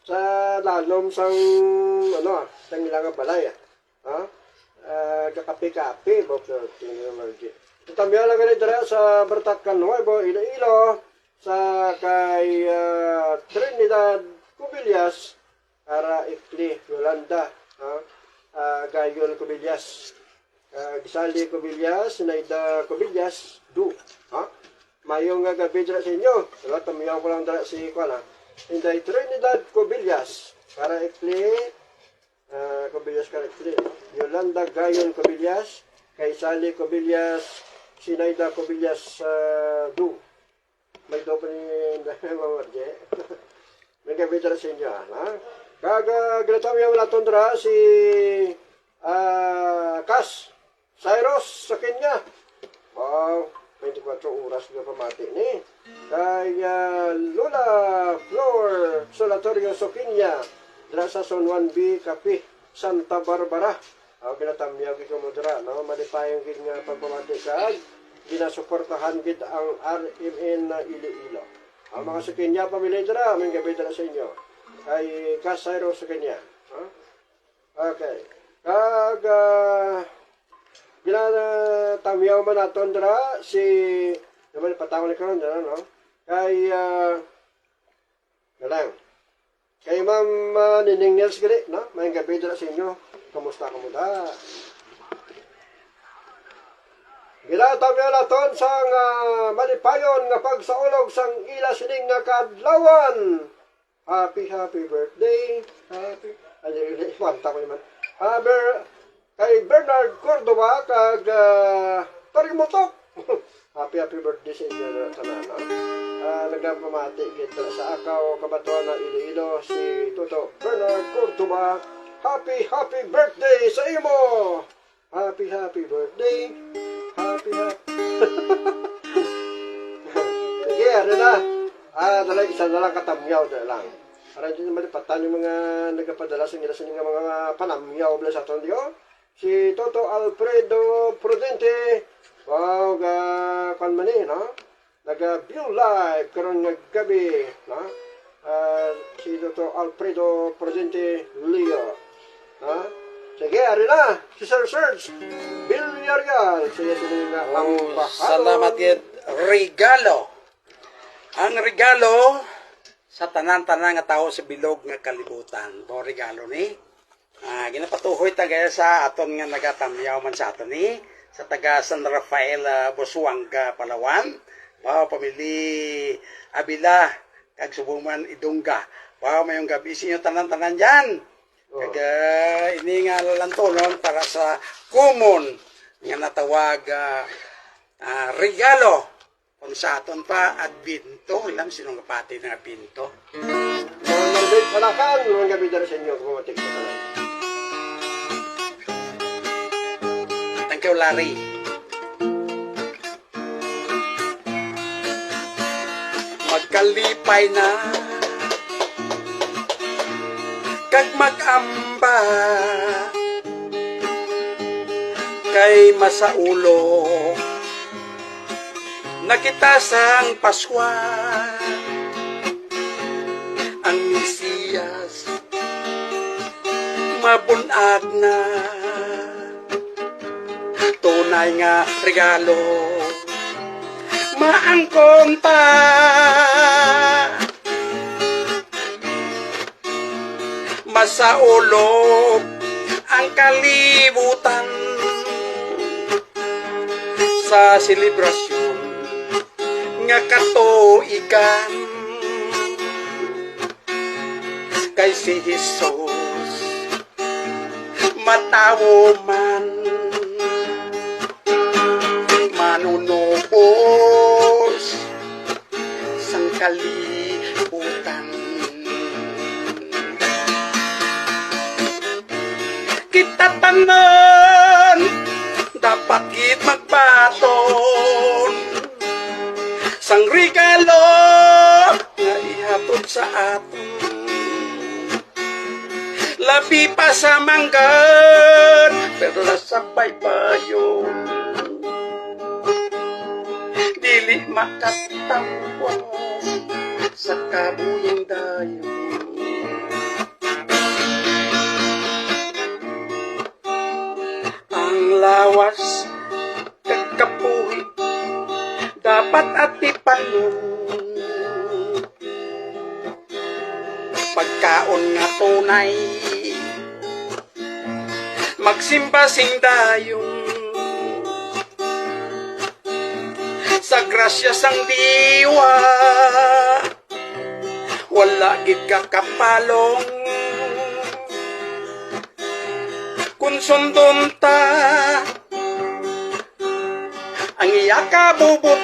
sa lalom sang ano sang ilang balay kakapi-kapi bokso tinamagi tamya lang ni dira sa Bartakan Nuevo Iloilo sa kay Trinidad Cubillas para Ikli Yolanda Gayon Cubillas Gisali Cubillas Naida Cubillas du mayong gabi dira sa inyo wala tamya ko lang dira si kuan Inday Trinidad Cubillas para Ikli Cubillas Karakter, Yolanda Gayon Cubillas, kay Sally Cubillas, Sinaida Cubillas Du. May do pa ni Mamarje. May kabitra sa inyo, ha? Gagalatam yung wala tundra si Cas Cyrus sa Kenya. Wow, 24 oras na pamati ni. Kay Lola Flor Solatorio sa Kenya. Dra sa Son 1B Kapi Santa Barbara. Ginatamyaw ko mo dra, no? Malipayong gid nga pagpamati ka. Ginasuportahan gid ang RMN na Iloilo. Ang mga sa Kenya pamilya dra, may gabi dra sa inyo. Ay Kasayro sa Kenya. Okay. Ginatamyaw man naton dra si naman patawon ni karon dra, no? Kay galang. Kay Ma'am Nining Nels gali, no? May gabi dira sa inyo. Kamusta ka mo da? Ginataw niya naton sang malipayon nga pagsaulog sang ila sining nga kadlawan. Happy birthday. Wanta ko naman. Kay Bernard Cordova kag Parimutok. Happy birthday sa inyo tanan, no? Nagpamati kita sa Akaw, Kabatuan na Iloilo, si Toto Bernard Cordova. Happy birthday sa imo! Happy birthday! Happy Sige, ano na? Isa na lang katamyaw na lang. Para hindi naman ipatan yung mga nagpapadala sa nila sa mga panamyaw bala sa aton diyo. Si Toto Alfredo Prudente. Wow, kan man no? Naga-view live karon nga gabi, no? Si Toto Alfredo Prudente Leo. Sige, ari na. Si Sir Serge Villarreal. Sige, nga ang salamat yun. Regalo. Ang regalo sa tanan-tanan nga tao sa bilog nga kalibutan. Bo regalo ni. Ginapatuhoy tagay sa aton nga nagatamyaw man sa aton ni. Sa taga San Rafael, Busuanga, Palawan. Pamili Abila, kag Subuman, Idungga. Mayong gabi sinyo tanan-tanan dyan. Kag ini nga lantonon para sa common nga natawag regalo. Kung sa aton pa, Advinto. Ilang sinong kapati ng Advinto. Nalbit palakan, mga gabi dara sa inyo. Kumatik sa tanan. Thank you, Larry. Magkalipay na kag mag-amba kay masaulo nakita sang Pascual ang Mesiyas mabunag na tunay nga regalo maangkon pa masaulog ang kalibutan sa selebrasyon nga katuigan kay si Jesus matawo man manunubos sang kalibutan kita tanan dapat gid magbaton sang regalo nga ihatod sa aton labi pa sa manggan pero nasabay pa yun dili makatampo sa sa kabuyang dayon. Ang lawas kagkapuhi dapat at ipanon, pagkaon nga tunay magsimba sing dayon, sa grasya sang diwa wala gid kakapalong, kun sundon ta ang iya kabubuton,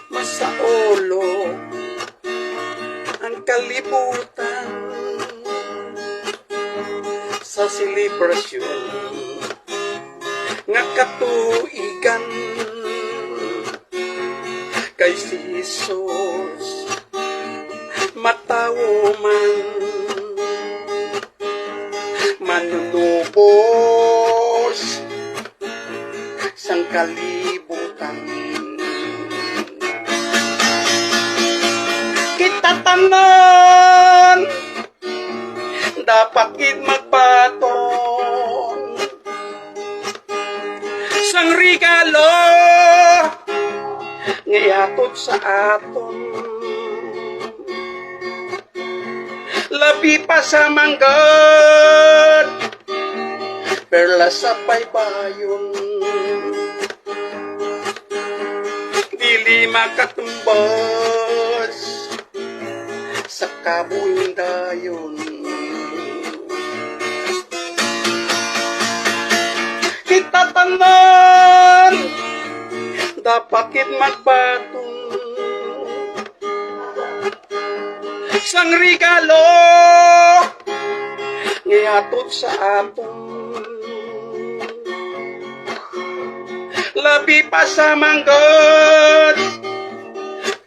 masaulo ang kalibutan sa selebrasyon nga katuigan kay si Jesus matawo man manunubos sang kalibutan. Kita tanan dapat gid magpaton sang regalo nga ihatod sa aton, labi pa sa manggad perla sa baybayon, dili makatumbas sa kabuyang dayon. Kita tanan dapat gid magbatong sang regalo ngahatod sa aton, labi pa sa manggad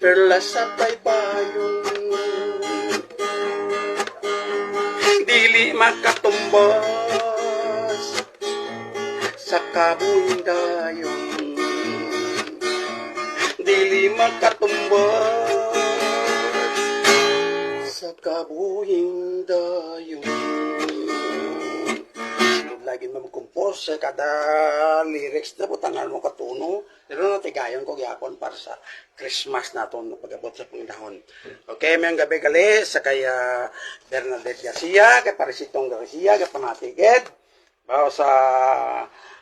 perla sa baybayon, dili makatumbas sa kabuyang dayon, dili makatumbas sa kabuyang dayon. Lagi mo mag-compose sa kada lyrics na butangan mo katuno, pero natigayon ko gyapon para sa Christmas naton no pag-abot sa pangnahon. Okay, mayang gabi gali sa kaya Bernadette Garcia, kay Parisitong Garcia, kay Panatiged, bao sa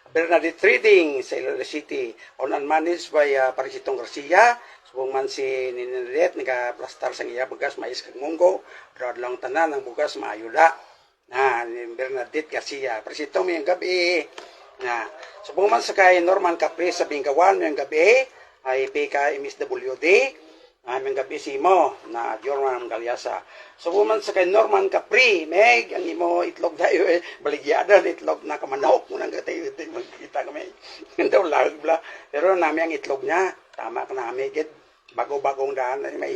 Bernadette Trading sa Iloilo City, owned and managed by Parisitong Garcia. Subong man si Ninadette, nagka-plastar sa iya bugas, mais kag munggo, broad lang tanan ang bugas, maayuda. Na, ni Bernadette Garcia. Parisitong mayang gabi. Na, subong man sa kay Norman Capri sa Bingawan, mayang gabi, ay PK MSWD, mayang gabi si Imo, na Jorman Galyasa. Subong man sa kay Norman Capri, Meg, ang imo itlog tayo, baligyada na itlog na kamanok mo nang tayo, magkita kami. Daw lag bla. Pero namin ang itlog niya, tama ka namin, bago-bagong daan, may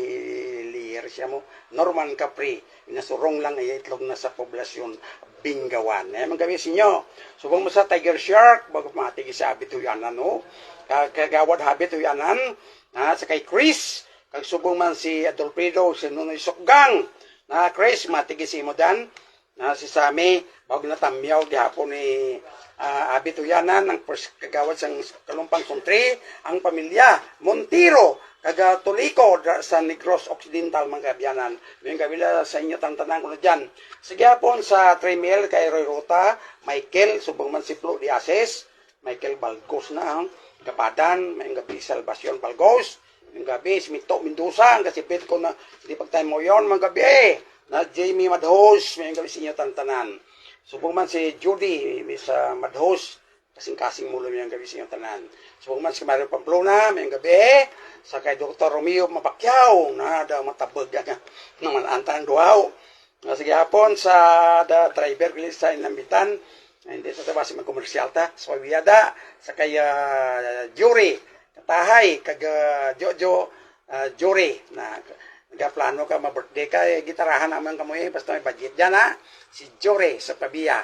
liyer siya mo. Norman Capri, inasurong lang ay itlog na sa poblasyon Bingawan. Magabi sinyo, subong mo sa Tiger Shark, bago matigi sa habit uyanan, no? Kagawad habit uyanan, sa kay Chris, kag subong man si Adolfredo, si Nunoy Sokgang, na Chris, matigi si Modan, si Sami, bago natamyaw, gihapon ni habit uyanan, ng kagawad sa Kalumpang Country, ang pamilya, Montiro, kaga Tulico sa Negros Occidental mga kabyanan. May kabila sa inyo tantanan ko na dyan. Sige hapon sa 3 kay Roy Rota, Michael, subong man si Flo Diases, Michael Balgos na, Kapadan, may gabi Salvacion Balgos, may gabi si Mito Mendoza, ang kasipit ko na hindi pagtime mo yun, mga gabi, na Jamie Madhos, may gabi sa inyo tantanan. Subong man si Judy, Miss Madhos, kasing-kasing mulo may gabi sa inyo tanan. Subong man si Mario Pamplona, may gabi, sa kay Dr. Romeo Mapakyaw, na daw matabag naman antang duwaw. Sige hapon sa driver bilis sa inambitan, hindi sa tabasi magkomersyal ta, sa wiyada, sa kay Jury, katahay, kag Jojo Jury, na nagaplano ka, ma-birthday ka, gitarahan naman kamoy, basta may budget dyan ha, si Jury sa Pabia.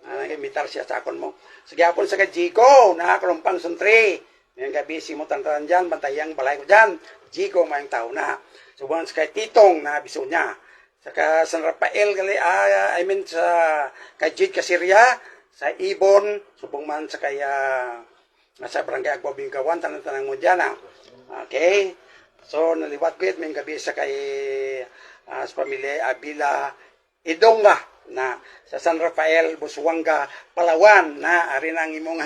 Nag-imitar siya sa akon mo. Sige hapon sa kay Jigo, na karumpang suntri. Ngayong gabi si mo tantaran dyan, bantayang balay ko dyan. Jigo mayang tao na. Subuhan sa kay Titong na biso niya. Saka San Rafael, sa kay Jid Kasirya, sa Ibon, subong man sa kay sa barangay Agbabingkawan, tanang-tanang mo dyan. Okay? So, naliwat ko may gabi sa kay sa pamilya Abila Idonga na sa San Rafael, Busuanga, Palawan na ari nang imong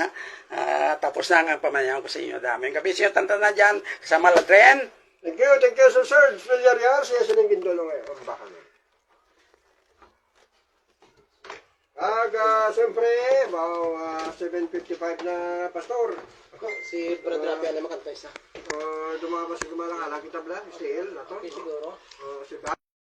tapos na ang pamayaw ko sa inyo dami. Ang gabi siya tantanan dyan, kasama Ladren. Thank you, Sir Serge Villarreal. Siya silang gindolo ngayon. Ang baka na. Siyempre, 7:55 na pastor. Si Brad Rapi alam makanta isa. Dumabas si gumalakala kita bla, si El, na to. Okay, siguro. Si